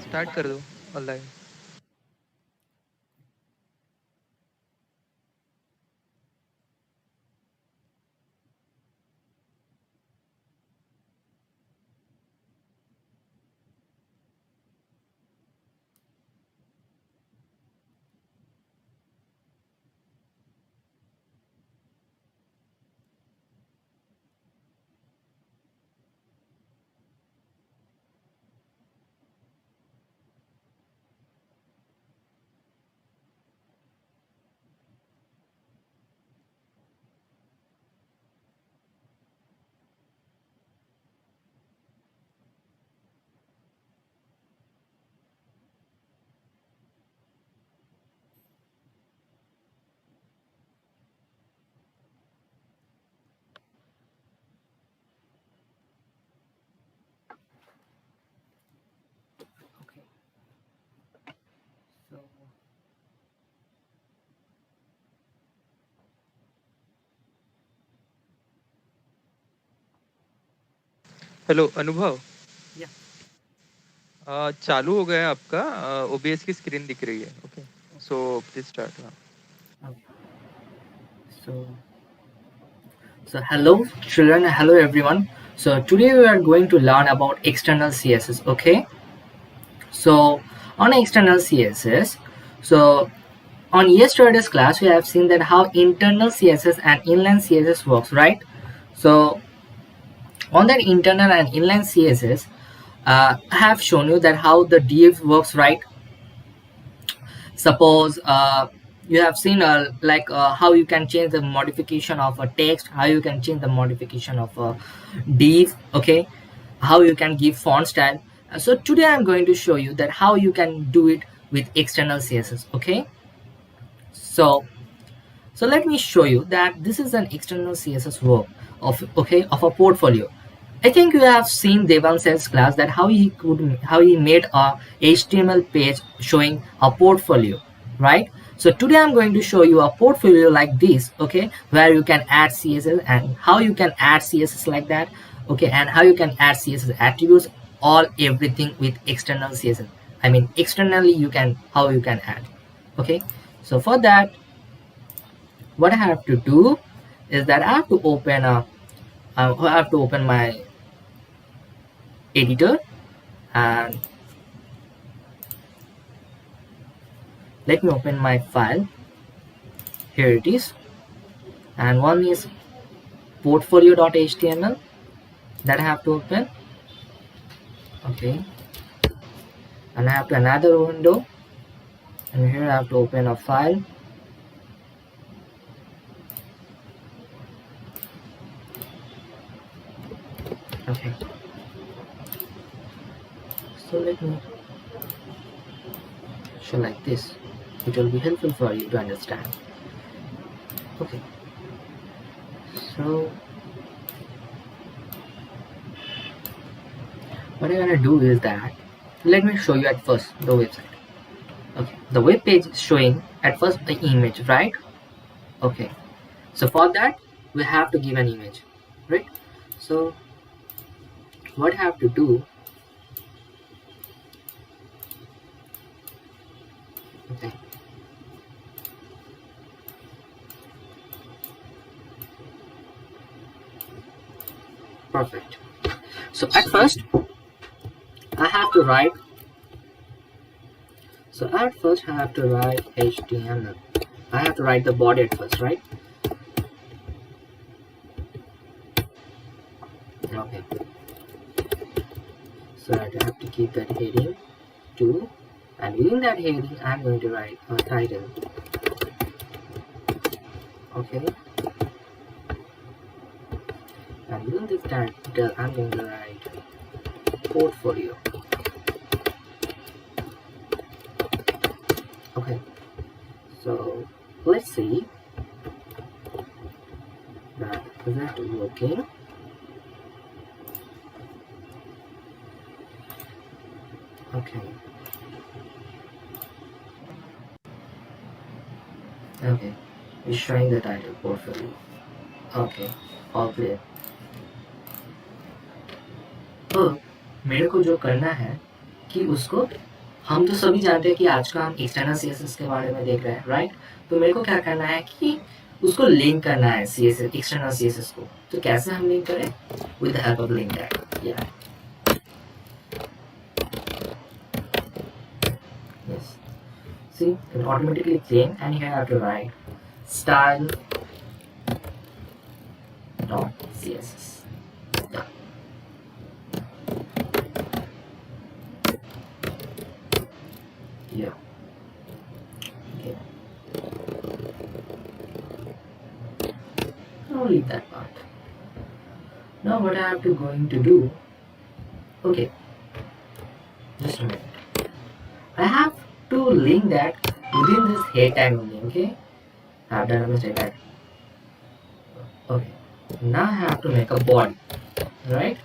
Start कर दो online. Okay. So hello अनुभव। yeah. चालू हो गया है आपका। ओबीएस की स्क्रीन दिख रही है। Okay, so please start. Okay. So hello children, hello everyone. So today we are going to learn about external CSS. Okay. So on external CSS, so on yesterday's class we have seen that how internal CSS and inline CSS works, right? So on that internal and inline CSS, I have shown you that how the div works, right? Suppose you have seen how you can change the modification of a text, how you can change the modification of a div, okay, how you can give font style. So today I'm going to show you that how you can do it with external CSS, okay. So let me show you that this is an external CSS work of a portfolio. I think you have seen Devan Sen's class that how he made a HTML page showing a portfolio, right? So today I'm going to show you a portfolio like this, okay, where you can add CSS and how you can add CSS like that, okay, and how you can add CSS attributes, all everything with external CSS. I mean externally you can how you can add, okay. So for that, what I have to do is that I have to open my editor, and let me open my file. Here it is, and one is portfolio.html that I have to open, okay, and I have to another window, and here I have to open a file, okay. So let me show like this. It will be helpful for you to understand, okay. So what I'm gonna do is that let me show you at first the website. Okay, the web page is showing at first the image, right? Okay, so for that we have to give an image, right? So what I have to do, okay, perfect. So at first I have to write, HTML. I have to write the body at first, right? Okay, so I have to keep that heading too, and within that heading I'm going to write a title, okay, and within this title I'm going to write portfolio, okay. So let's see that is that working. Okay, okay, it's showing the title portfolio. Okay, all clear. अब मेरे को जो करना है कि उसको हम तो सभी जानते हैं कि आज का हम एक्सटर्नल सीएसएस के बारे में देख रहे हैं, राइट? तो मेरे को क्या करना है कि उसको लिंक करना है सीएसएस, एक्सटर्नल सीएसएस को। तो कैसे हम लिंक करें? With the help of link tag. या yes, see it automatically came, and here I have to write style dot css. Yeah. Yeah. Okay. I'll leave that part. Now what I have to going to do? Okay, just a minute. I have to link that within this head tag only. Okay, I have done a mistake. Right? Okay. Now I have to make a body, right?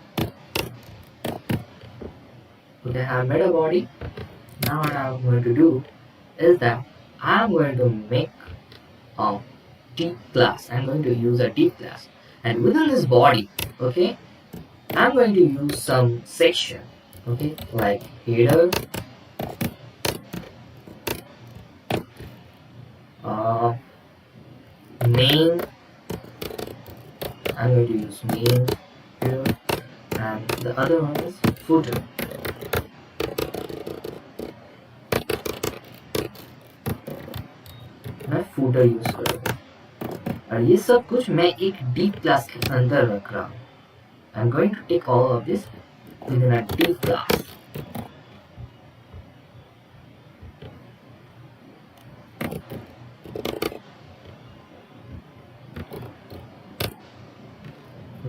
Okay, I have made a body. Now what I'm going to do is that I'm going to make a deep class. I'm going to use a deep class, and within this body, okay, I'm going to use some section, okay, like header, main. I'm going to use main here, and the other one is footer. मैं footer use करूँगा, और ये सब कुछ मैं एक deep class के अंदर रख रहा हूँ. I'm going to take all of this within a deep class.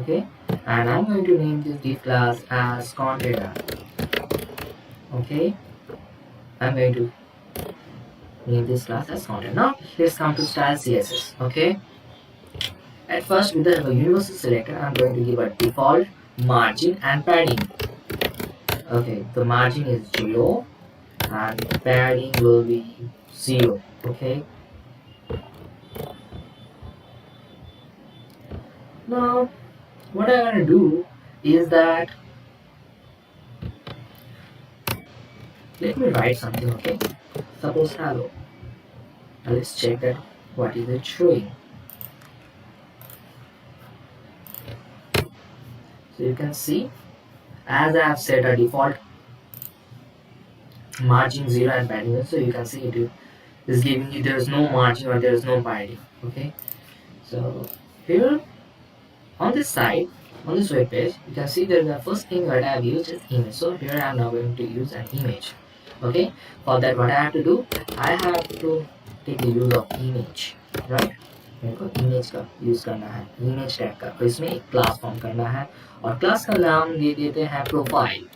Okay, and I'm going to name this deep class as content. Okay, I'm going to name this class as content. Now let's come to style CSS. Okay, at first with the universal selector, I'm going to give a default margin and padding. Okay, the margin is 0 and padding will be 0. Okay, now what I'm going to do is that let me write something. Okay, suppose hello. Now let's check that what is it showing. So you can see, as I have set a default margin 0 and padding 1, so you can see it is giving you there is no margin or there is no padding. Okay, so here on this side, on this web page, you can see that the first thing that I have used is image. So here I am now going to use an image. Okay, for that what I have to do, I have to take the use of image, right? मेरे को image का use करना है, image tag का, तो इसमें एक class form करना है और क्लास का नाम दे देते हैं profile,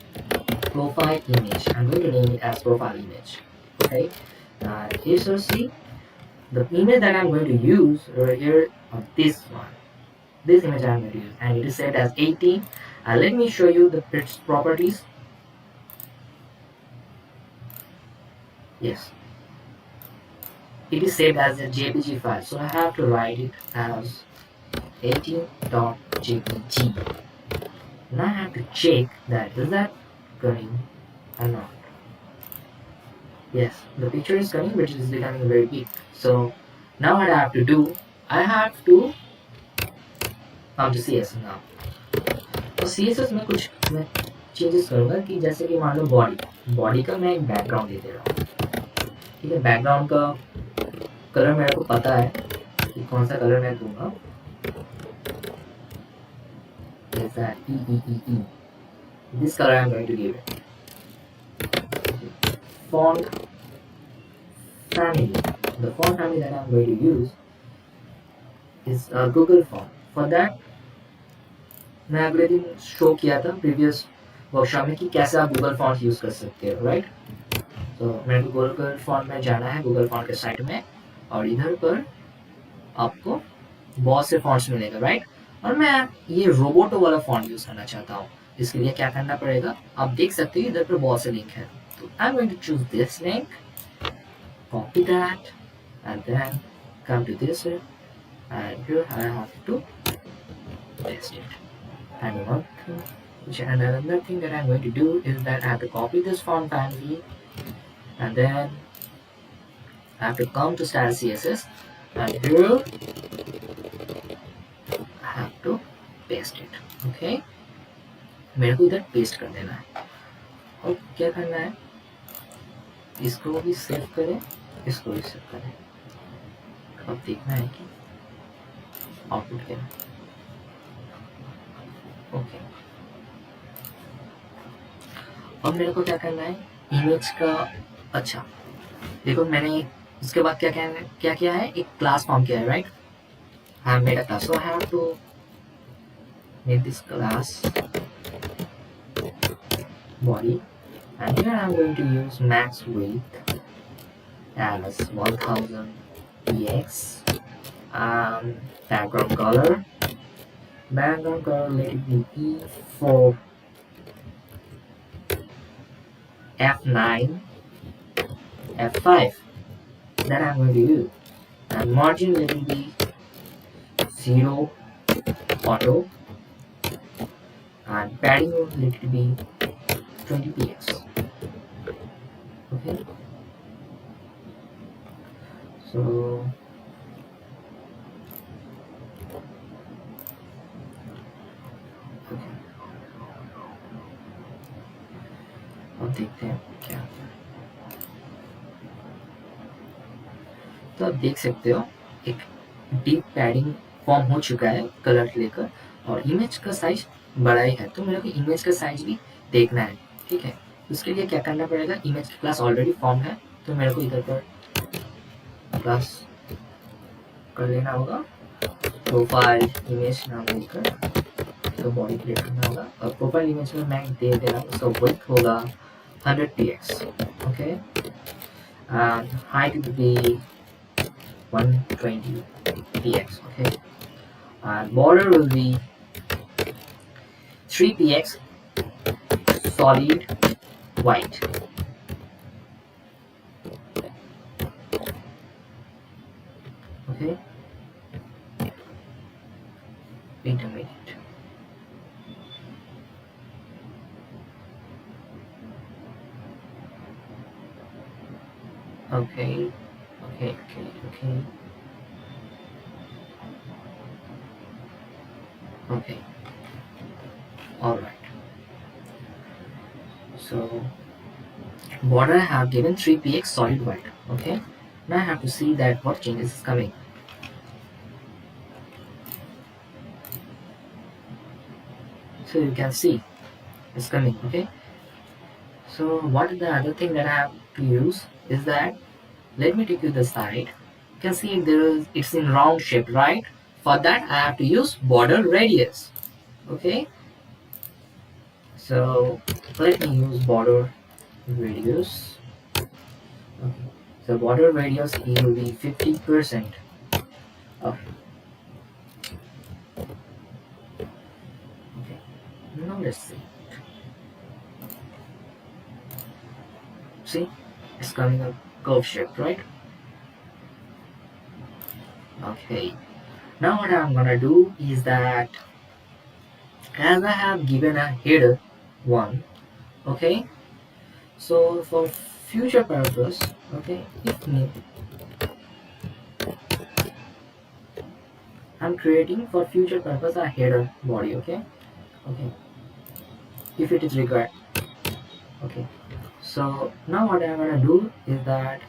profile image. I'm going to name it as profile image. Okay, here so see the image that I'm going to use right here on this one. This image I'm going to use, and it is set as 18. Let me show you its properties. Yes, it is saved as a JPG file, so I have to write it as 18.jpg. Now I have to check that is that coming or not. Yes, the picture is coming, but it is becoming very big. So now what I have to do, I have to come to CSS now. तो CSS में कुछ मैं changes करूँगा कि जैसे कि मान लो body का मैं एक बैकग्राउंड दे दे रहा हूँ. ठीक है, बैकग्राउंड का कलर मेरे को पता है कि कौन सा कलर मैं दूंगा. Is that E. This color I'm going to give it. Font family. The font family that I'm going to use is a Google font. For that, मैं अगले दिन शो किया था प्रीवियस वर्कशॉप में कि कैसे आप गूगल फॉन्ट यूज़ कर सकते हो, राइट? तो मेरे को गूगल फॉन्ट में जाना है, गूगल फॉन्ट के साइट में, और इधर पर आपको बहुत से फॉन्ट्स मिलेगा, राइट? और मैं ये रोबोटो वाला फॉन्ट यूज़ करना चाहता हूँ. इसके लिए क्या करना पड़ेगा, आप देख सकते हो इधर पर बहुत से लिंक है. तो I am going to choose this link, copy that, and then come to this way, and here I have to paste it. And another thing that I'm going to do is that I have to copy this font family and then I have to come to style CSS, and here I have to paste it. Okay, मेरे को इधर paste कर देना है और क्या करना है, इसको भी सेव करें, इसको भी सेव करें। अब देखना है कि आउटपुट क्या है। ओके, अब मेरे को क्या करना है, इमेज का, अच्छा देखो मैंने उसके बाद क्या किया है, एक क्लास फॉर्म किया है, right. I have made a class, so I have to make this class body, and here I am going to use max width as 1000 px, background color let it be E4 F9 F5, that I'm going to use, and margin let it be 0 auto, and padding let it be 20 px. Okay, so okay, अब देखते हैं क्या। तो आप देख सकते हो एक डीप पैडिंग फॉर्म हो चुका है कलर लेकर, और इमेज का साइज बड़ा ही है, तो मेरे को इमेज का साइज भी देखना है। ठीक है, उसके लिए क्या करना पड़ेगा, इमेज की क्लास ऑलरेडी फॉर्म है, तो मेरे को इधर पर क्लास कर लेना होगा, प्रोफाइल इमेज नाम देकर तो बॉडी क्रिएट करना होगा, और प्रोफाइल इमेज में मैं दे दे रहा हूँ, उसका विड्थ होगा 100 px, okay, and height will be 120 px, okay, and border will be 3 px solid white. Okay, wait a minute. Okay, okay, okay, okay. Okay, alright. So border I have given 3 px solid white. Okay, now I have to see that what changes is coming. So you can see it's coming. Okay, so what is the other thing that I have to use is that, let me take you the side. You can see it's in round shape, right? For that I have to use border radius. Okay, so let me use border radius. Okay, so border radius will be 50%. Okay, now let's see. See, it's coming a curve shape, right? Okay, now what I'm gonna do is that, as I have given a header 1, okay, so for future purpose, okay, if need, I'm creating for future purpose a header body, okay, if it is required. Okay, so now what I'm gonna do is that,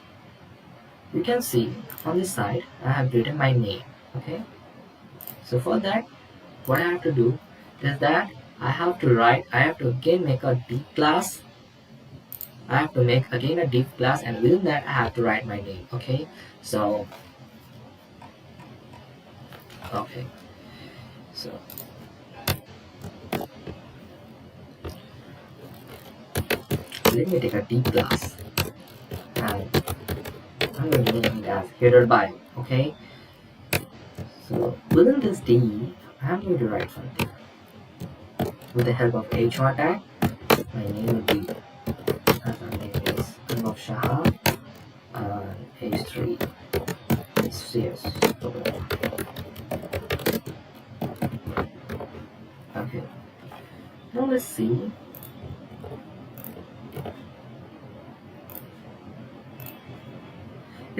you can see on this side I have written my name. Okay, so for that what I have to do is that I have to again make a div class. I have to make again a div class, and within that I have to write my name. Okay, so okay, so let me take a div class, and I'm going to name it as header bio. Okay, so within this div I'm going to write something with the help of h1 tag. My name will be, as my name is Anubhab Saha, H3 CS. Okay, now let's see.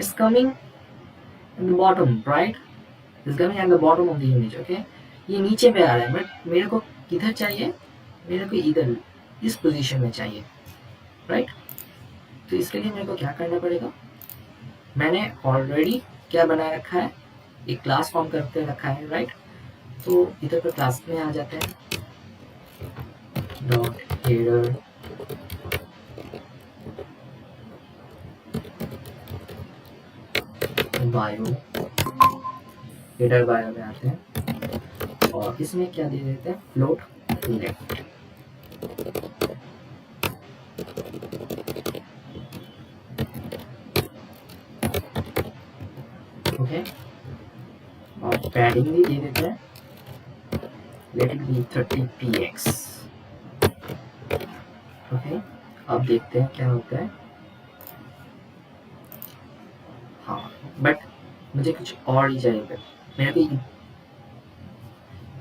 it's coming in the bottom, right? It's coming at the bottom of the image, okay? ये नीचे पे आ रहा है, but मेरे को किधर चाहिए? मेरे को इधर इस पोजीशन में चाहिए, राइट? तो इसके लिए मेरे को क्या करना पड़ेगा? मैंने ऑलरेडी क्या बना रखा है? एक क्लास फॉर्म करके रखा है, राइट? तो इधर पर क्लास में आ जाते हैं, dot header bio, header bio में आते हैं और इसमें क्या दे देते हैं? Float left. ओके, और पैडिंग भी दे देते हैं, let it be 30px। Okay, अब देखते हैं क्या होता है। हाँ, बट मुझे कुछ और ही चाहिए। मेरे को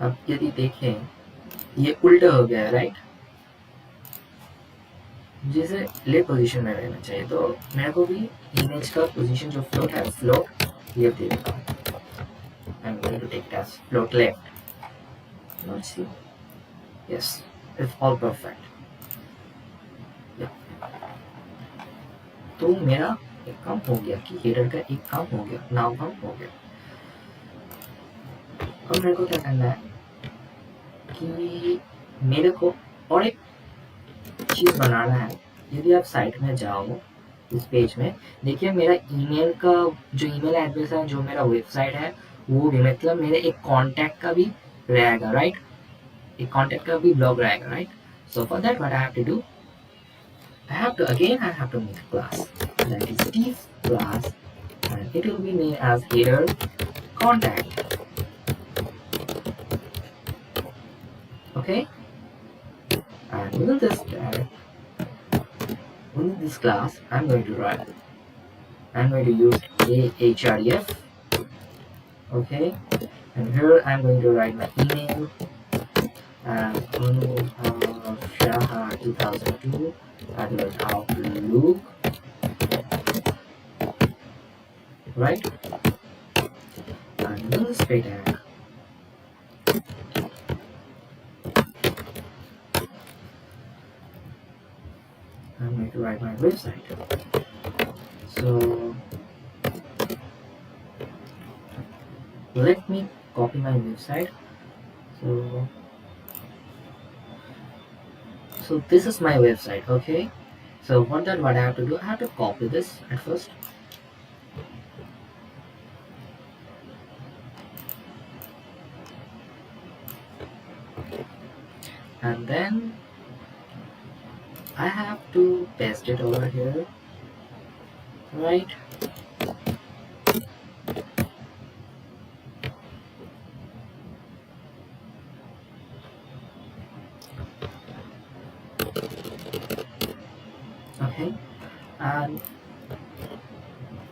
अब यदि देखें, ये उल्टा हो गया है, राइट? जिसे लेफ्ट पोजीशन में रहना चाहिए, तो मेरे को भी इमेज का पोजीशन जो फ्लोट है, फ्लोट लेफ्ट दे देता हूँ। I'm going to take it as float left. Let's see. Yes, it's all perfect. Yeah. तो मेरा एक काम हो गया कि हेडर का एक काम हो गया, नाम काम हो गया। अब मेरे को क्या करना है कि मेरे को और एक चीज़ बनाना है। यदि आप साइट में जाओ, इस पेज में देखिए, मेरा ईमेल का जो ईमेल एड्रेस है, जो मेरा वेबसाइट है, वो भी मतलब मेरे एक कॉन्टैक्ट का भी रहेगा, राइट? एक कॉन्टैक्ट का भी ब्लॉग रहेगा, right? So for that what I have to do, I have to make a class that is Steve class, and it will be named as header contact. Okay, and within this class, I'm going to use ahref. Okay, and here I'm going to write my email, Anubhab Saha 2002 @outlook, right? And this straight tag. I'm going to write my website. So let me copy my website. So this is my website, okay? So what I have to do, I have to copy this at first. And then I have to paste it over here, right? Okay, and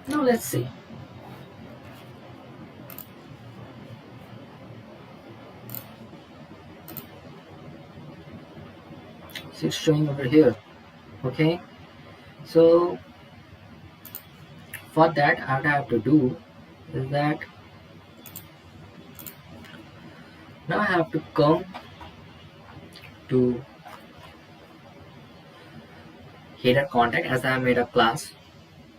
now let's see. So it's showing over here, okay? So for that, what I have to do is that now I have to come to header contact, as I have made a class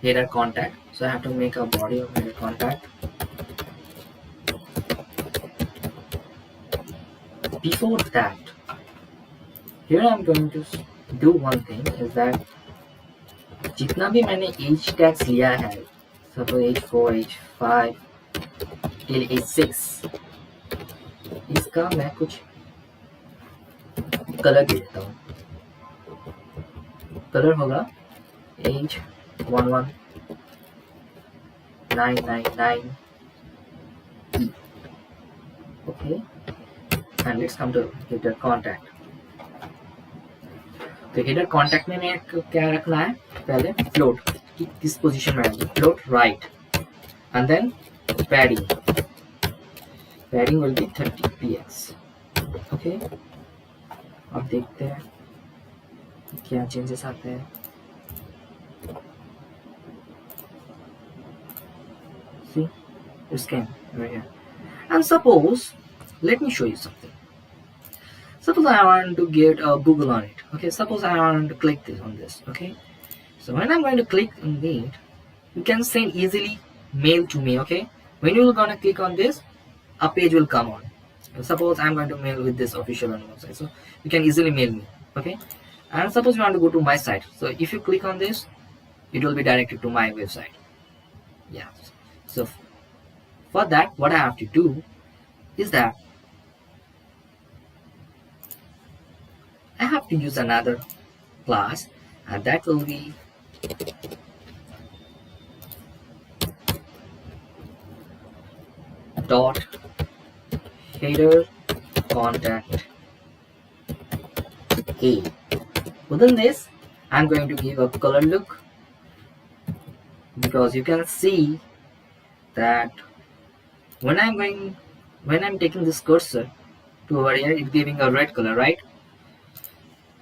header contact. So I have to make a body of header contact. Before that, here I'm going to do one thing, is that जितना भी मैंने as tags लिया है, suppose H4, H5 till H6, इसका मैं कुछ colour दे देता हूँ। कलर होगा H11999E. Okay, and let's come to header contact. तो हेडर कॉन्टैक्ट में मैं क्या रखना है, पहले फ्लोट की किस पोजीशन में आएगी, float right, and then padding will be 30px. Okay, अब देखते हैं क्या चेंजेस आते हैं। See, it's came right here. And suppose, let me show you something. Suppose I want to get a Google on it. Okay, suppose I want to click this on this. Okay, so when I'm going to click on it, you can send easily mail to me. Okay, when you're gonna click on this, a page will come on. Suppose I'm going to mail with this official website, so you can easily mail me. Okay, and suppose you want to go to my site, so if you click on this, it will be directed to my website. Yeah, so for that, what I have to do is that I have to use another class, and that will be dot header contact a. Within this, I'm going to give a color look, because you can see that when I'm taking this cursor to over here, it's giving a red color, right?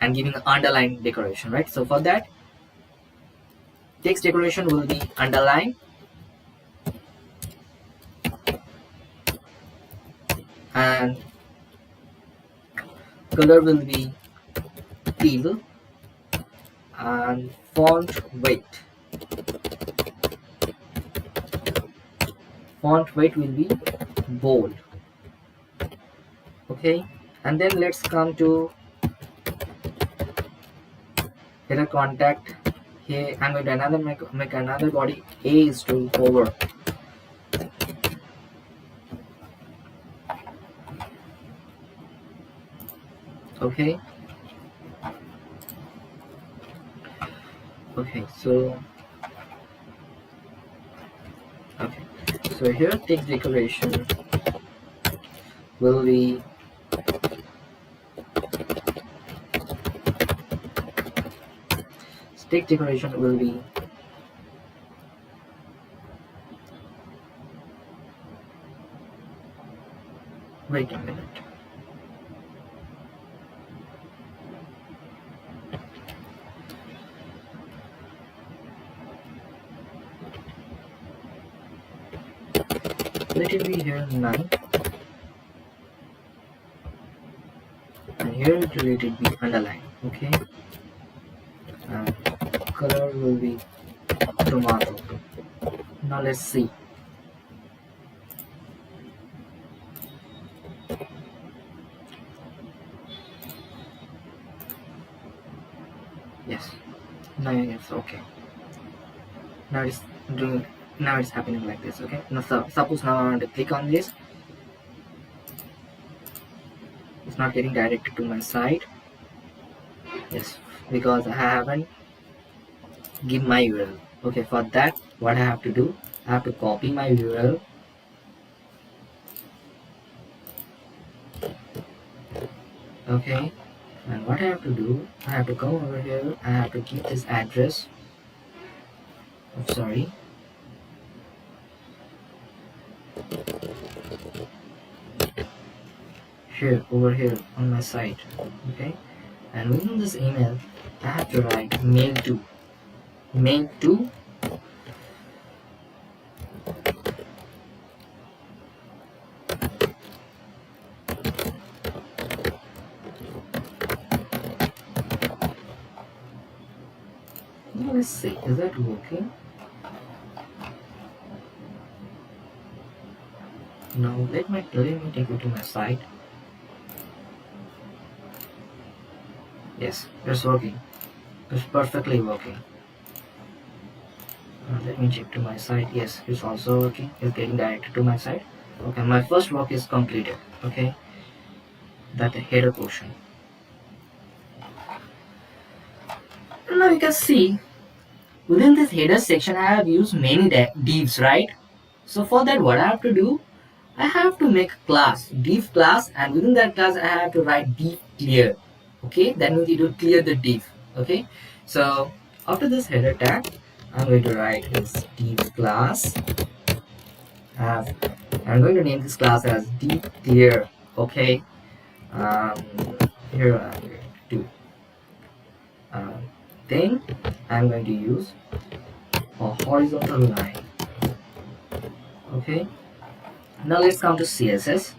And giving an underline decoration, right? So for that, text decoration will be underline, and color will be teal, and font weight will be bold. Okay, and then let's come to header contact. Here I'm going to make another body. A is to over. Okay, so here text decoration will be wait a minute. Let it be here none, and here let it be underline. Okay, and color will be tomato. Now let's see. Yes, now it's okay. Now it's doing. Now it's happening like this. Okay, now suppose now I want to click on this. It's not getting directed to my site. Yes, because I haven't give my URL. Okay, for that, what I have to do, I have to copy my URL. Okay, and what I have to do, I have to come over here. I have to keep this address. Oh, sorry. Here, over here on my site. Okay, and within this email, I have to write mail to. Let's see, is that working? Now let me take you to my site. Yes, it's working. It's perfectly working. Let me check to my site. Yes, it's also working. It's getting directed to my site. Okay, my first work is completed. Okay, that header portion. And now you can see within this header section, I have used many divs, right? So for that, what I have to do, I have to make class, div class, and within that class, I have to write div clear. Okay, that means it will clear the div. Okay, so after this header tag, I'm going to write this div class. I'm going to name this class as div clear. Okay, here I'm going to do. Then I'm going to use a horizontal line. Okay, now let's come to CSS.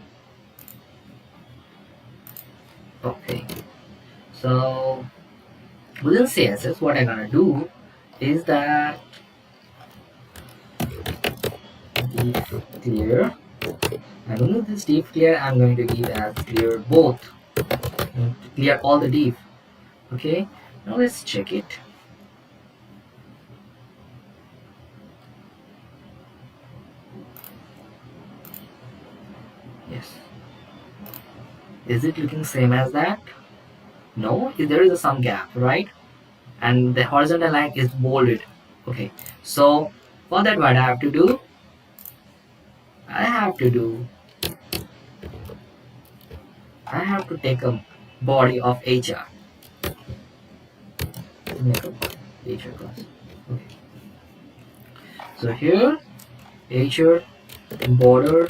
Okay, so within CSS, what I'm gonna do is that div clear, and within this div clear, I'm going to give as clear both, to clear all the div. Okay, now let's check it. Yes, is it looking same as that? No, there is some gap, right? And the horizontal line is bolded. Okay, so for that, what I have to do? I have to do I have to take a body of HR. Make a HR class. Okay. So here HR border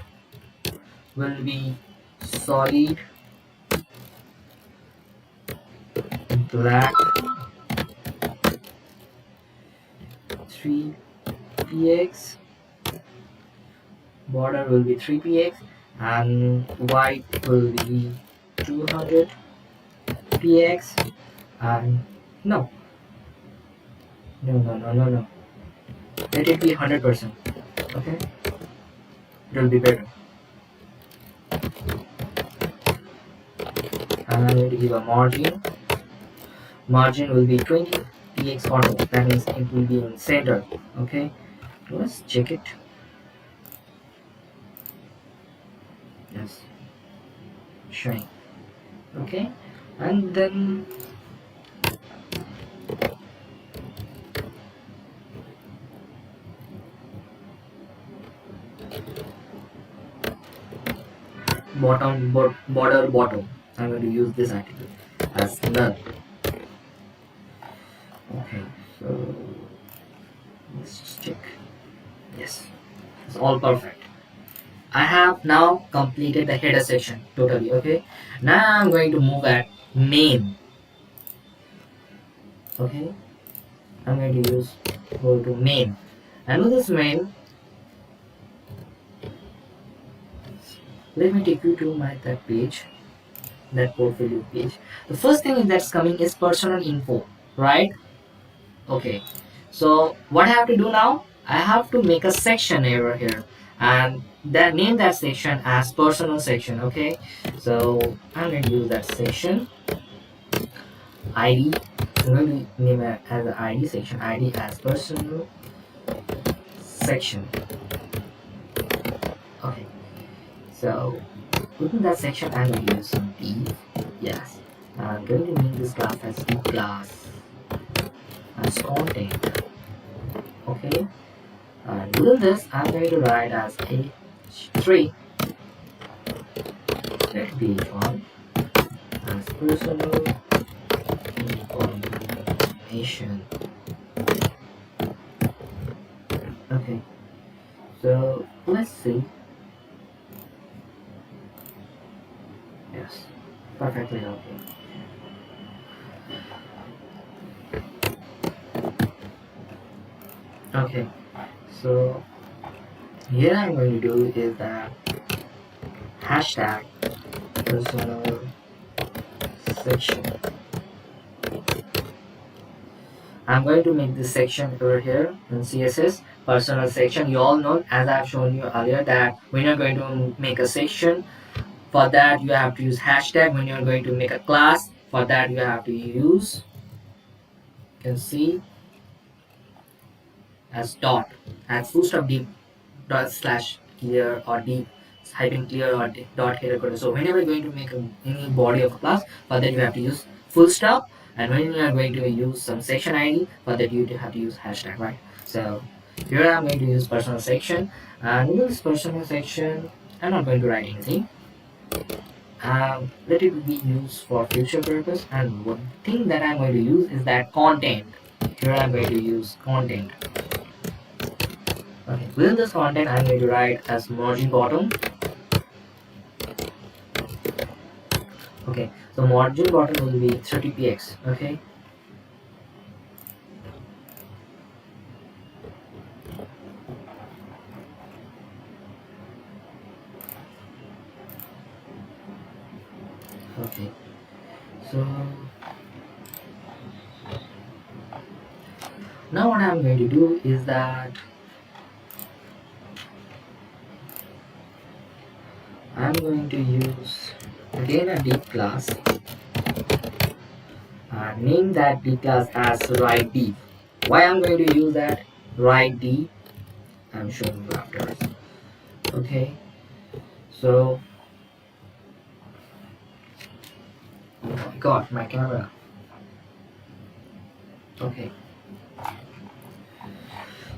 will be solid black 3px. Border will be 3px and white will be 200px and no no. Let it be 100%. Okay, it will be better. And I'm going to give a margin. Margin will be 20px auto. That means it will be in center. Okay, let's check it. Yes, showing. Okay, and then border bottom. I'm going to use this attribute as null. Okay, so let's just check. Yes, it's all perfect. I have now completed the header section totally. Okay, now I'm going to move at main. Okay, I'm going to go to main, and with this main, let me take you to that page, that portfolio page. The first thing that's coming is personal info, right? Okay, so what I have to do now? I have to make a section over here and then name that section as personal section. Okay, so I'm going to use that section ID. I'm going to name it as the ID section, ID as personal section. Okay, so within that section I'm going to use some div. Yes, I'm going to name this class as div class as content. Okay, and within this I'm going to write as h3 let be h1 as personal information. Okay, so let's see. Yes, perfectly okay. Okay, so here I'm going to do is that hashtag personal section. I'm going to make this section over here in CSS personal section. You all know, as I've shown you earlier, that when you're going to make a section, for that you have to use hashtag. When you're going to make a class, for that you have to use, you can see, as dot, as full stop deep dot slash clear or deep hyphen clear or dot header code. So whenever you're going to make any body of a class, for that you have to use full stop, and when you are going to use some section ID, for that you have to use hashtag, right? So here I'm going to use personal section, and in this personal section I'm not going to write anything. Let it be used for future purpose, and one thing that I'm going to use is that content. Here I'm going to use content. Okay, within this content I'm going to write as margin bottom. Okay, so margin bottom will be 30px. Okay, Now what I'm going to do is that I'm going to use again a deep class and name that deep class as write deep. Why I'm going to use that write deep? I'm showing you afterwards. Okay, so oh my god, my camera. Okay,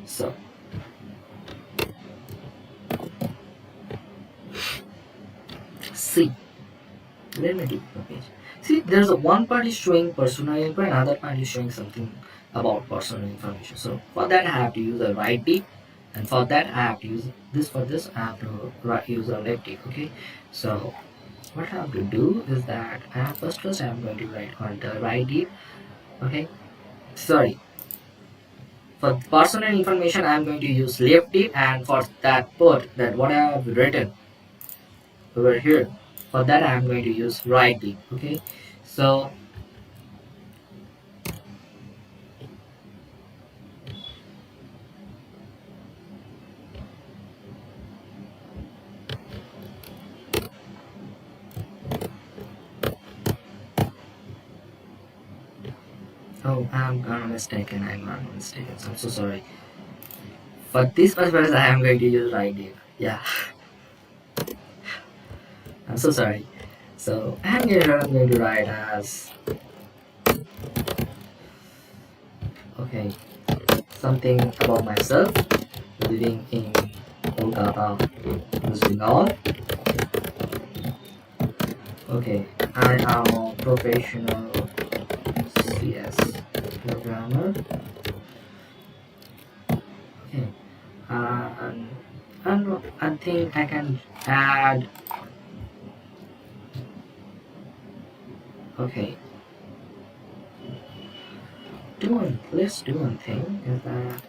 so see, let me do the page. See, there's a one part is showing personal info, and another part is showing something about personal information. So for that, I have to use a write deep, and for that, I have to use this. For this, I have to use a left deep. Okay, so what I have to do is that first I'm going to write on the write deep. Okay, sorry. For personal information, I'm going to use left deep, and for that part, that what I have written over here, for that I'm going to use right deep. Okay, so oh, I'm gonna mistaken. I'm gonna mistaken. So I'm so sorry. For this first verse, I am going to use right deep. Yeah, I'm so sorry. So I'm going to write as okay something about myself living in Kolkata, West Bengal. Okay, I am a professional CS programmer. Okay, and I think I can add. Okay, let's do one thing is that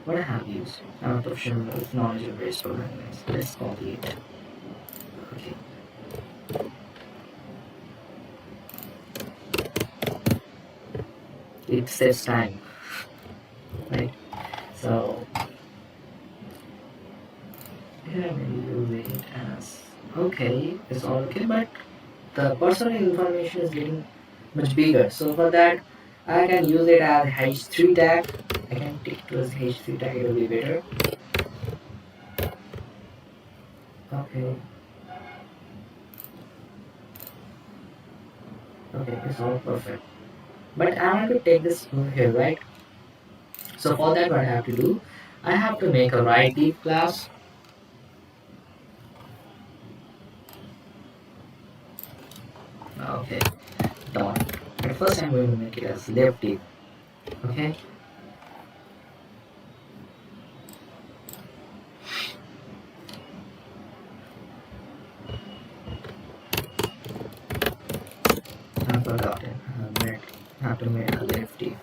what I have used. I'm a professional with knowledge of various programming. Let's copy it. Okay, it saves time, right? So here I'm going to use it as okay. It's all okay, but the personal information is getting much bigger. So for that, I can use it as h3 tag. I can take it as h3 tag. It will be better. Okay. Okay, it's all perfect. But I want to take this over here, right? So for that, what I have to do, I have to make a right deep class. Okay, done. But first, I'm going to make it as left deep. Okay. I forgot it. I have to make a left deep.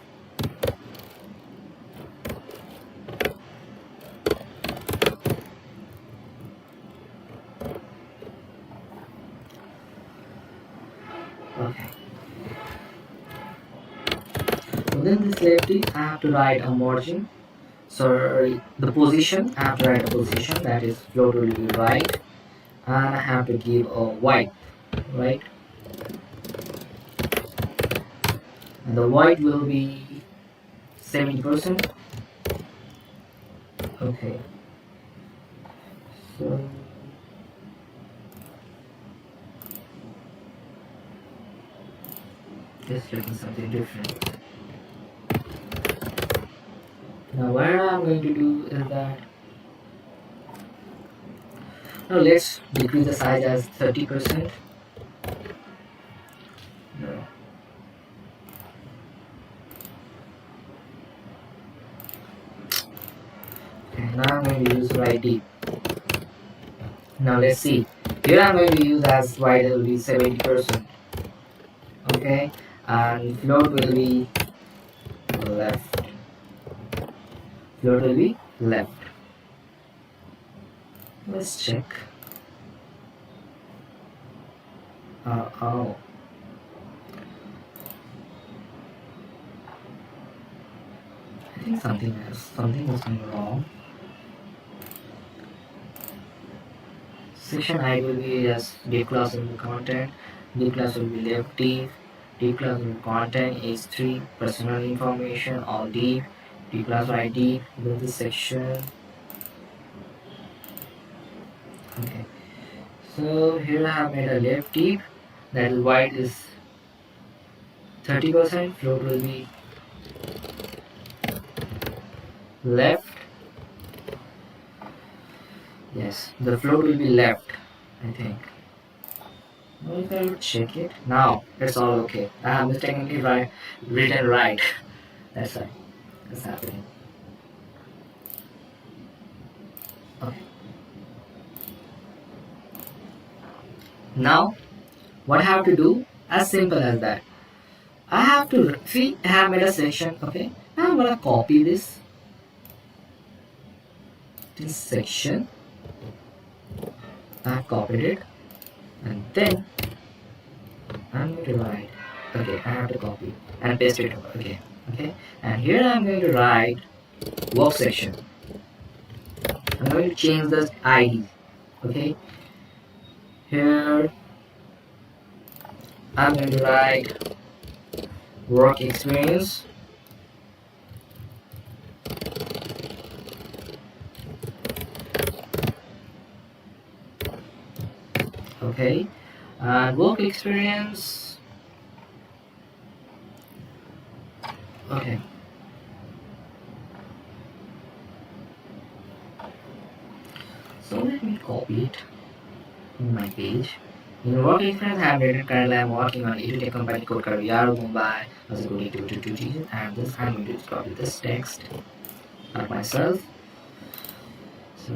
Okay. Within this left deep, I have to write a margin. Sorry, the position. I have to write a position that is float will be right, and I have to give a white, right? And the white will be 70%. Okay, so just looking something different. Now what I'm going to do is that now let's decrease the size as 30%. No. Okay, now I'm going to use right deep. Now let's see. Here I'm going to use as white will be 70%. Okay, and float will be left. Float will be left. Let's check. Oh, I think something was going wrong. Section I will be as div class will be content, div class will be left div class will be content, h3, personal information, all div class ID, then the section. Okay. So here I have made a left div, that is wide is 30%, float will be left. Yes, the float will be left, I think. Now if I would check it, now it's all okay. I have mistakenly written right. That's why it's happening. Okay. Now what I have to do? As simple as that. I have to see I have made a section. Okay. Now I'm gonna copy this section. I have copied it, and then I'm going to write. Okay, I have to copy and paste it again. Okay, and here I'm going to write work section. I'm going to change the ID. Okay, here I'm going to write work experience. Okay, and work experience. Okay. So let me copy it in my page. In work experience, I have written currently I am working on edutech company CodeKaroYaaro Mumbai as a coding tutor, and this I'm going to copy this text of myself. So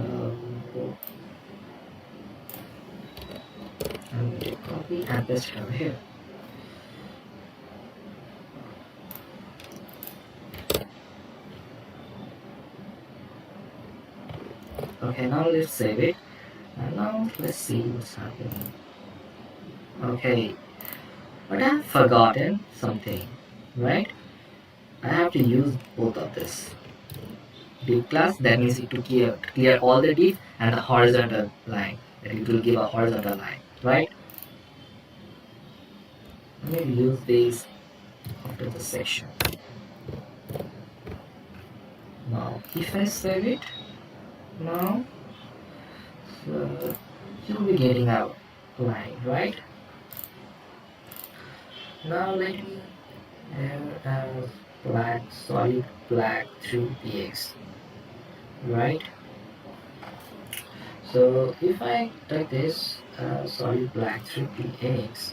I'm going to copy and paste it over here. Okay, now let's save it. And now let's see what's happening. Okay, but I've forgotten something, right? I have to use both of this. Div class, that means it to clear all the div and the horizontal line. That it will give a horizontal line, right? I'm going to use this after the section. Now, if I save it, now, so you'll be getting a line, right? Now let me add as black, solid black 3px, right? So if I take this solid black 3px,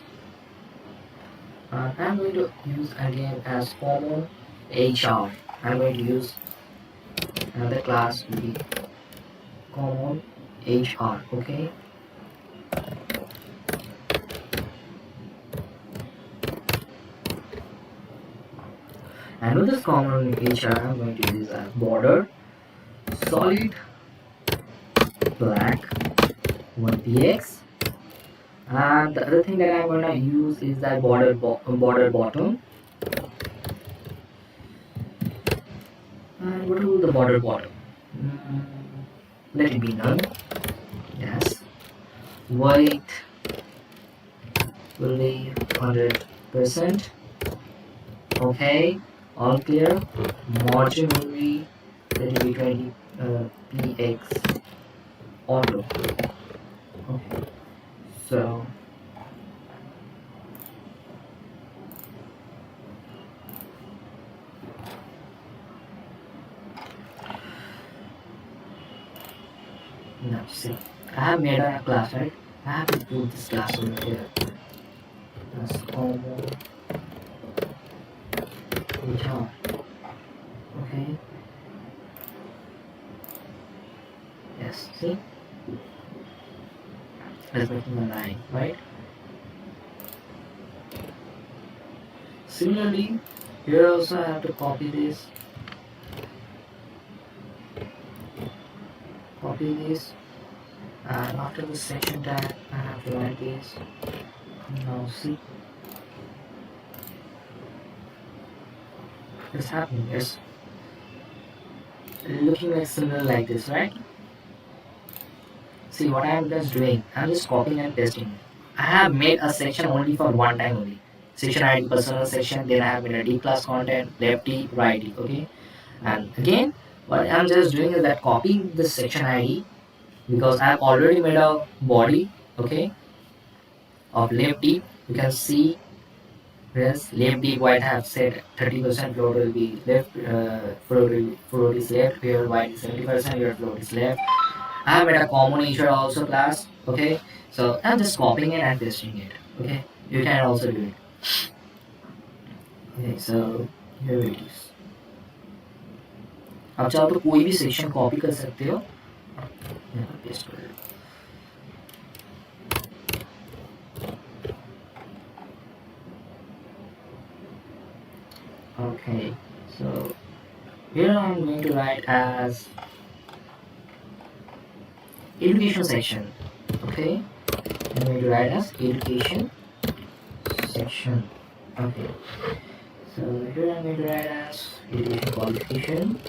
I'm going to use again as common HR. I'm going to use another class to be common HR, okay? And with this common HR, I'm going to use a border solid black 1px, and the other thing that I'm going to use is that border bottom. And what will the border bottom? Mm, let it be none. Yes. White will be 100%. Okay. All clear. Margin will be, let it be 20 px auto. Okay. So now see, I have made a class, right? I have to put this class over here. That's common HR. Okay. Yes. See, let's make a line, right? Similarly, here also I have to copy this, and after the section tag, I have to write this. Now see, it's happening. Yes, looking like similar like this, right? See what I'm just doing. I'm just copying and pasting. I have made a section only for one time only. Section ID personal section. Then I have made a D class content, left D, right D. Okay. And again, what I'm just doing is that copying this section ID because I've already made a body. Okay, of left D. You can see yes, left deep white have said 30% float will be left, float is left, here white is 70%, your float is left. I have made a common issue also class, okay? So I'm just copying it and pasting it, okay? You can also do it. Okay, so here it is. आप चाहो तो कोई भी section copy कर सकते हो यहाँ पर पेस्ट कर लो okay so here I'm going to write as education section okay I'm going to write as education section okay so here I'm going to write as education qualification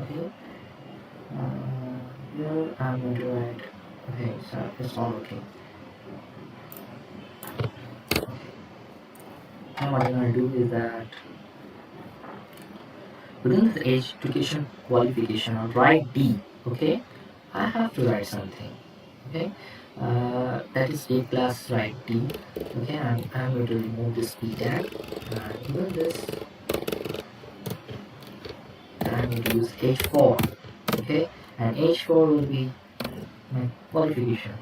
okay here I'm going to write okay so it's all okay and what I'm going to do is that within the education qualification I'll write D okay I have to write something okay that is A class right D okay I'm going to remove this B tag and even this I'm going to use H4 okay and H4 will be my qualification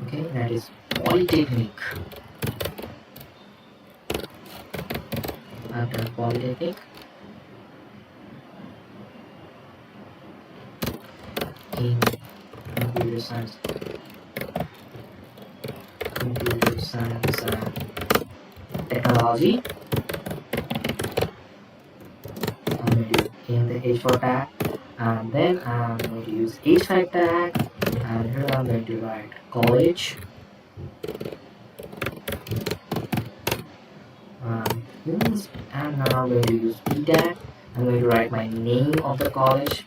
okay that is polytechnic I've done polytechnic in computer science technology I'm going to in the H4 tag and then I'm going to use H5 tag and here I'm going to write college and now I'm going to use B tag I'm going to write my name of the college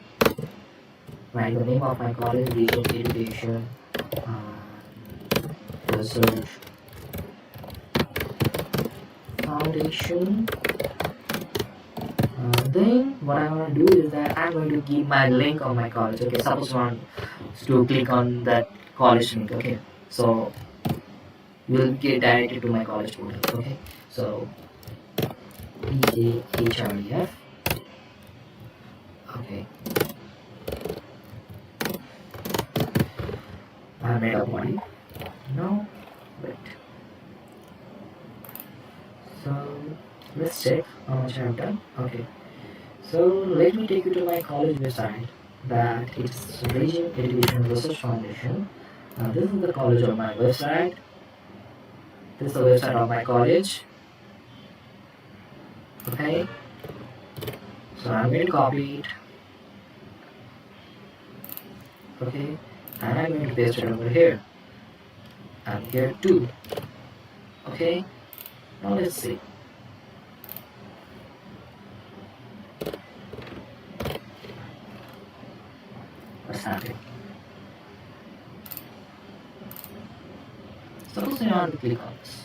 write the name of my college region education research foundation then what I'm going to do is that I'm going to give my link of my college okay suppose you want to click on that college link okay so you will get directed to my college portal okay so PJHREF okay I made a body no wait so let's check how much I've done okay so let me take you to my college website that it's Region Education Research Foundation this is the college of my website this is the website of my college okay so I'm going to copy it okay and I'm going to paste it over here and here too okay now let's see what's happening suppose I want to click on this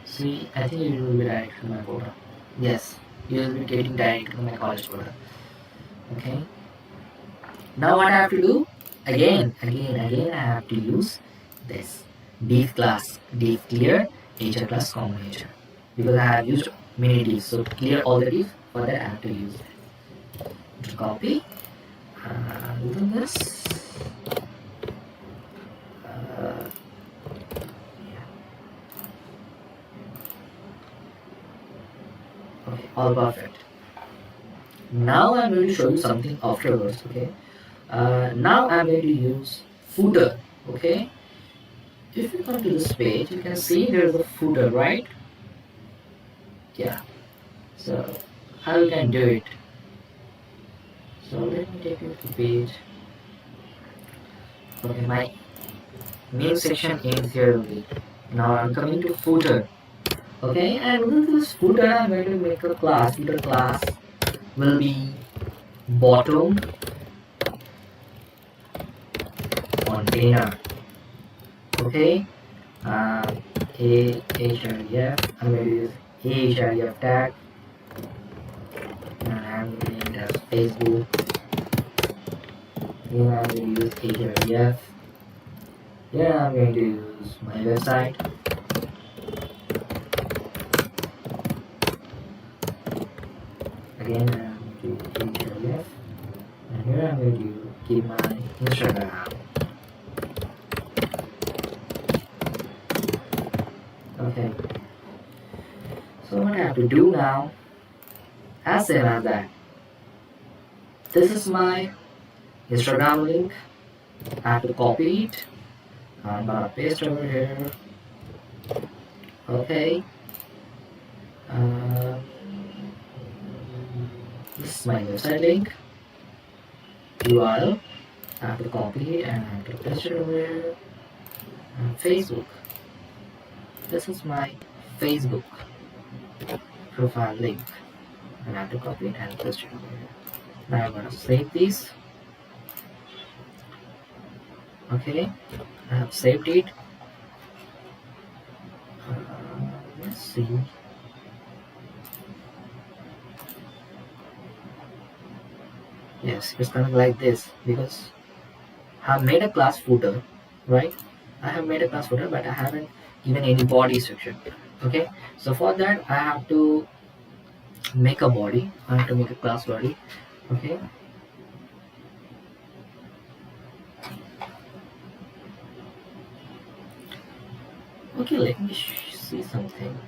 see I think it will be directed to my portal yes you will be getting directed to my college portal okay now what I have to do again I have to use this div class div clear hr class common hr because I have used many divs so to clear all the divs for that I have to use it to copy within this okay all perfect now I'm going to show you something afterwards okay now I'm going to use footer okay if you come to this page you can see there's a footer right yeah so how you can do it so let me take you to the page okay my main section ends here only. Now I'm coming to footer. Okay, and within this footer I'm going to make a class. Footer class will be bottom container. Okay, href. I'm going to use href tag, and I'm going to use Facebook. Here I'm going to use href. Here I'm going to use my website. Again I'm going to use href, and here I'm going to keep my Instagram. Okay. So what I have to do now, as soon as that, this is my Instagram link. I have to copy it. I'm gonna paste over here. Okay. This is my website link. URL. I have to copy it and I have to paste it over here. And Facebook. This is my Facebook profile link. And I have to copy it and paste it over here. Now I'm gonna save this. Okay, I have saved it. Let's see. Yes, it's kind of like this because I have made a class footer, right? I have made a class footer, but I haven't given any body section. Okay, so for that I have to make a body. I have to make a class body. Okay. Okay, let me see something.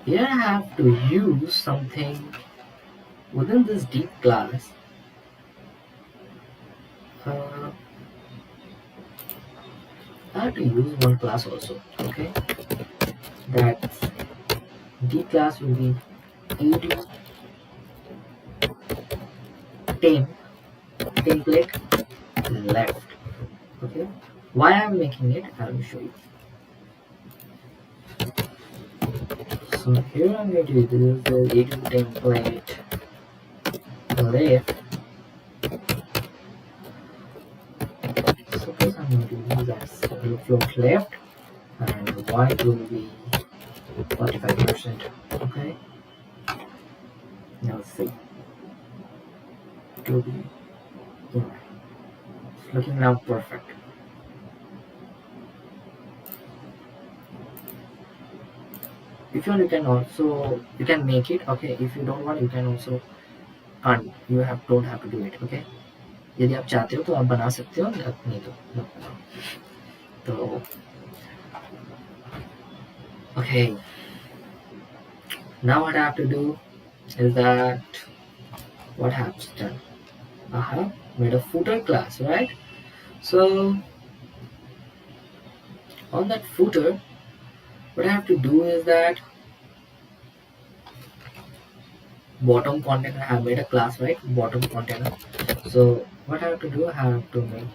Here I have to use something within this deep class. I have to use one class also. Okay, that deep class will be edu template left. Okay, why I'm making it, I will show you. So here I'm going to do the edu template left. Suppose I'm going to use as float left, and white will be 45%. Okay, now see. It will be, it's looking now perfect. If you want, you can make it. Okay, if you don't want, you can also can't. You don't have to do it. Okay, यदि आप चाहते हो तो आप बना सकते हो, नहीं तो okay. Now what I have to do is that what I have done. I have made a footer class, right? So on that footer, what I have to do is that bottom container. I have made a class, right? Bottom container. So what I have to do, I have to make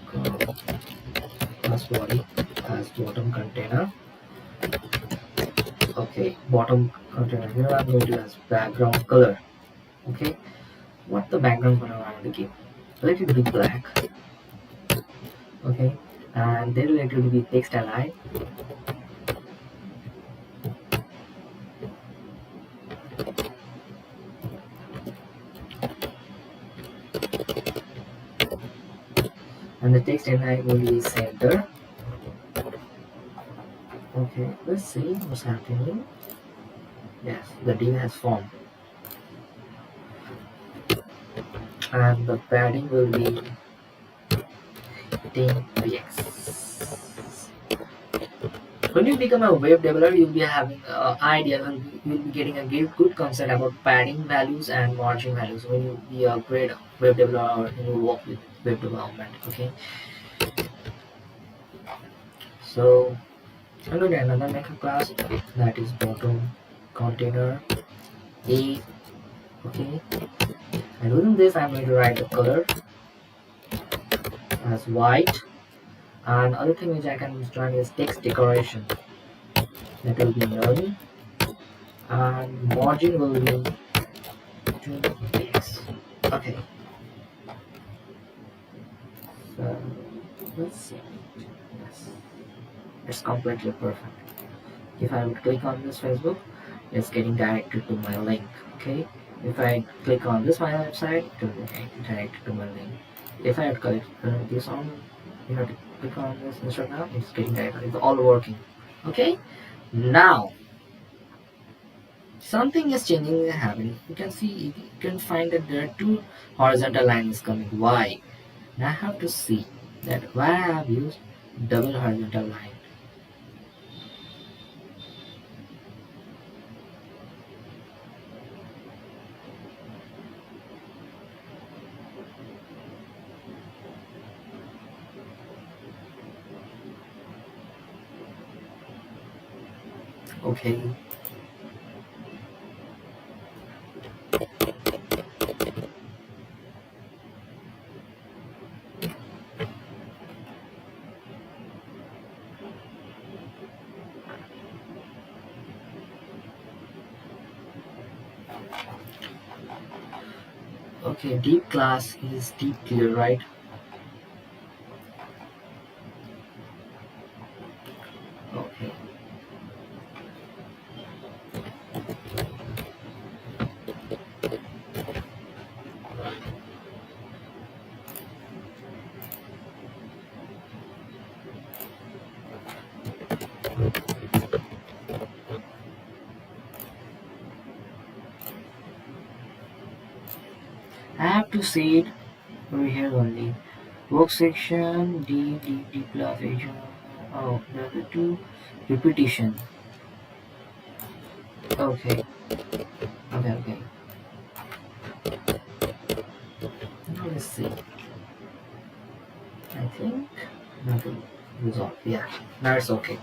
class body as bottom container. Okay, bottom container. Here I'm going to use background color. Okay, what the background color I want to give? Let it be black. Okay, and then let it be text align. And the text align will be center. Okay, let's see what's happening. Yes, the div has formed. And the padding will be 10px. When you become a web developer, you'll be having an idea, you'll be getting a good concept about padding values and margin values when you be a great web developer or when you work with web development. Okay, so I'm going to another maker class that is bottom container a. Okay, and within this I'm going to write the color. as white. And other thing which I can join is text decoration. That will be none. And margin will be 2x. Okay, so let's see. Yes, it's completely perfect. If I would click on this Facebook, it's getting directed to my link. Okay, if I click on this my website, it will be directed to my link. If I would click this on, you have to click on this Instagram, it's getting directed. It's all working. Okay, now something is changing and happening. You can see, you can find that there are two horizontal lines coming. Why? Now I have to see that why I have used double horizontal line. Okay, okay, deep class is deep clear, right? Okay, I have to see it over here only. Work section D plus H. Oh, the other two repetition. Okay, okay. Now let's see. I think nothing resolved. Yeah, now it's okay.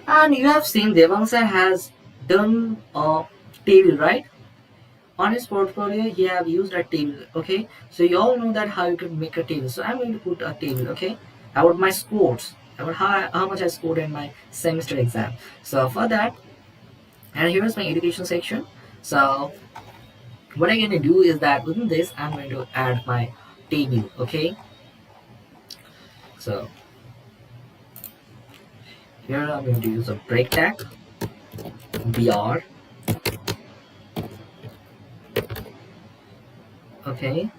And you have seen Devangsa has done a table, right? On his portfolio, he have used a table. Okay, so you all know that how you can make a table. So I'm going to put a table. Okay, about my scores, about how much I scored in my semester exam. So for that, and here's my education section. So what I'm going to do is that within this, I'm going to add my table. Okay, so here I'm going to use a break tag, BR. Okay,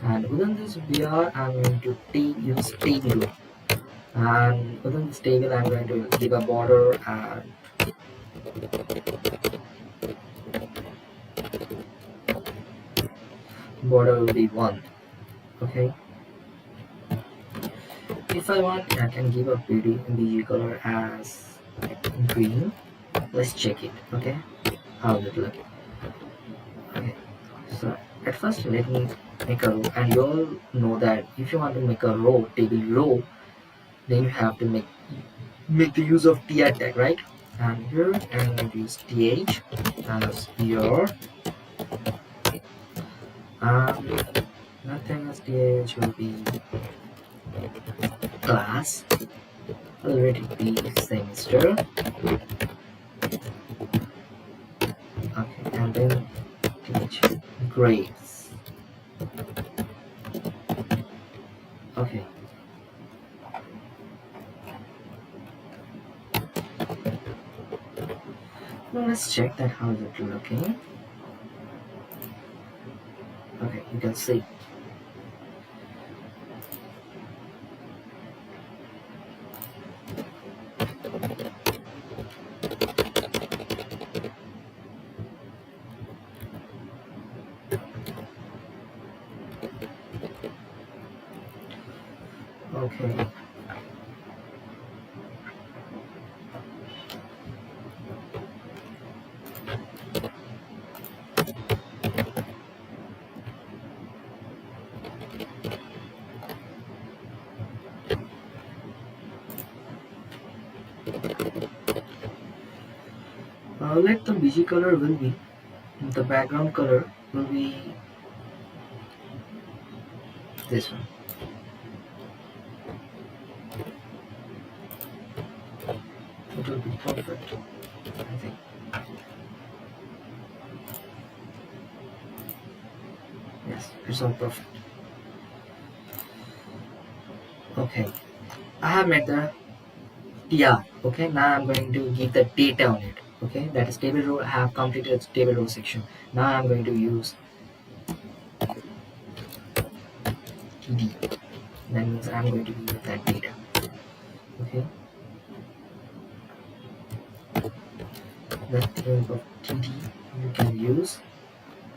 and within this BR I'm going to use table, and within this table I'm going to give a border, and border will be 1. Okay, if I want I can give a BG color as green. Let's check it. Okay, how does it look? Okay, so at first let me make a row, and you all know that if you want to make a row, table row, then you have to make the use of TR tag, right? And here I'm going to use TH as your, nothing as TH will be class, already be semester. Okay, and then TH grades. Okay, now let's check that how is it looking. Okay, you can see. Okay, let the BG color will be, the background color will be this one. should be perfect, I think. Yes, it's all perfect. Okay, I have made the TR. Okay, now I'm going to give the data on it. Okay, that is table row. I have completed the table row section. Now I'm going to use TD. That means I'm going to give that data. Okay, the type of TD you can use.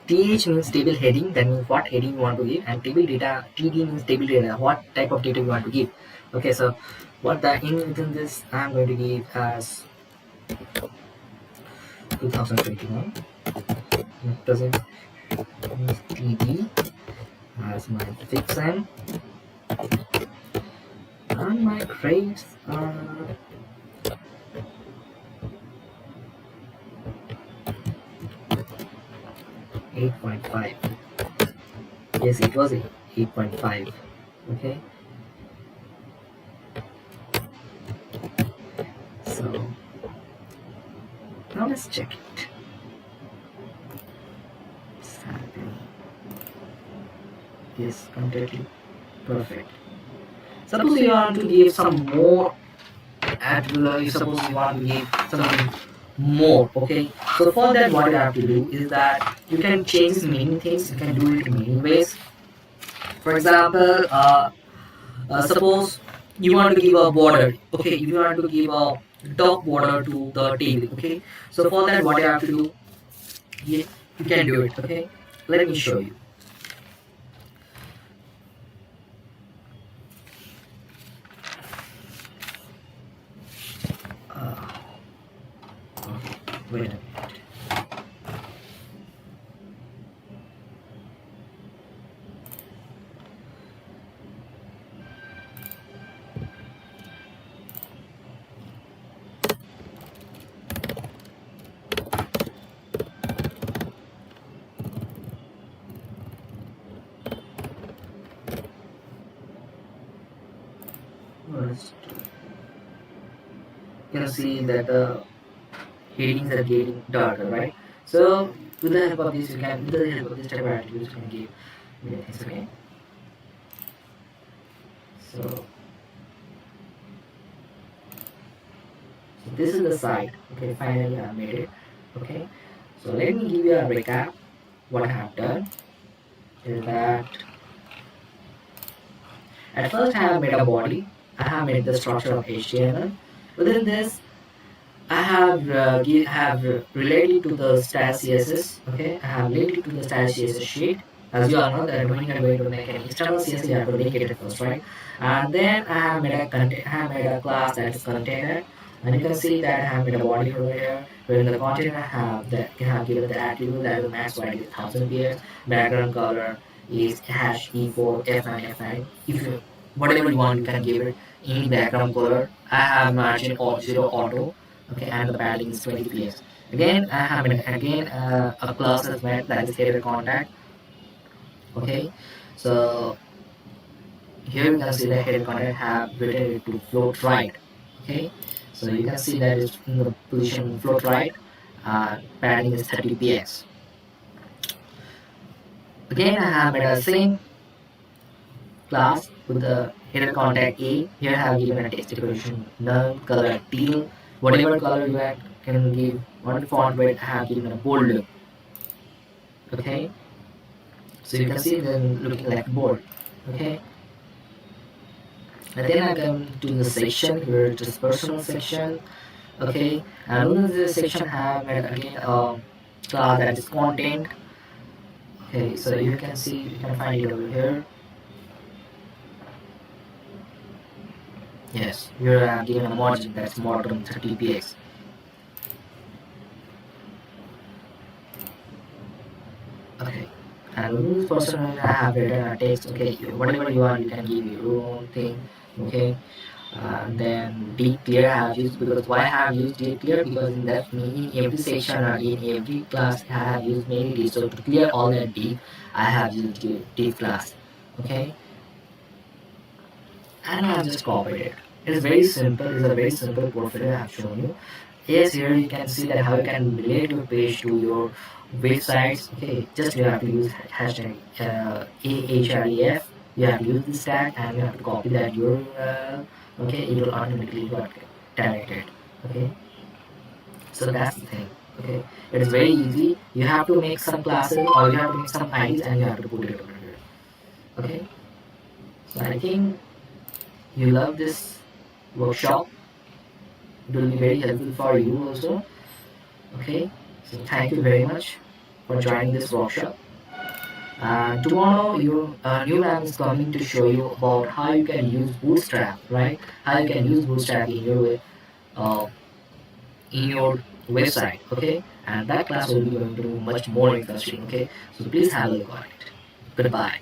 TH means table heading, that means what heading you want to give, and table data, TD means table data, what type of data you want to give. Okay, so what the in within this I'm going to give as 2021. Present means TD as my fix and my grades are 8.5. Yes, it was 8.5. Okay, so now let's check it. Yes, completely perfect. Suppose you want to give some more suppose you want to give something more. Okay, so for that what you have to do is that you can change many things, you can do it in many ways. For example, suppose you want to give a border. Okay, if you want to give a top border to the table. Okay, so for that what you have to do, you can do it. Okay, let me show you. uh, okay, wait a minute. First, you can see that the headings are getting darker, right? So with the help of this, you can, with the help of this type of attributes, you can give many things. Okay. So this is the site. Okay, finally I made it. Okay. So let me give you a recap. What I have done is that at first I have made a body. I have made the structure of HTML. Within this, I have related to the status CSS. Okay, I have related to the status CSS sheet. As you all know that when you are going to make an external CSS, you have to link it first, right? And then I have made I have made a class that is container, and you can see that I have made a body over here. Within the container, I have that you have given the attribute that the max value is 1000 px. Background color is hash e4 f9 f9. If you whatever you want, you can give it any background color. I have margin or 0 auto. Okay, and the padding is 20 px. Again, I have a class as well that is header contact. Okay, so here you can see the header contact have written it to float right. Okay, so you can see that it's in the position float right. Padding is 30 px. Again, I have made a same class with the header contact A. Here I have given a text decoration none color teal. Whatever color you can give one font weight. I have given a bold look. Okay, so you can see them looking like board. Okay, and then I come to the section here, just personal section. Okay, and within this section have made again a class that is content. Okay, so you can see, you can find it over here. Yes, here I am given a margin that's modern 30 px. Okay, and within this personal I have written a text. Okay, whatever you want, you can give your own thing. Okay, and then deep clear I have used, because why I have used deep clear, because in that in every section or in every class I have used many deep, so to clear all that deep I have used deep class. Okay, and I have just copied it. It is very simple. It's a very simple portfolio I have shown you. Yes, here you can see that how you can relate your page to your websites. Okay, just you have to use hashtag ahref. You have to use this tag and you have to copy that URL. Okay, it will automatically got directed. Okay, so that's the thing. Okay, it is very easy. You have to make some classes or you have to make some IDs and you have to put it over here. Okay, so I think you love this workshop. It will be very helpful for you also. Okay, so thank you very much for joining this workshop. Tomorrow, your new ma'am is coming to show you about how you can use Bootstrap, right? How you can use Bootstrap uh, in your website, okay? And that class will be going to be much more interesting, okay? So please have a look on it. Goodbye.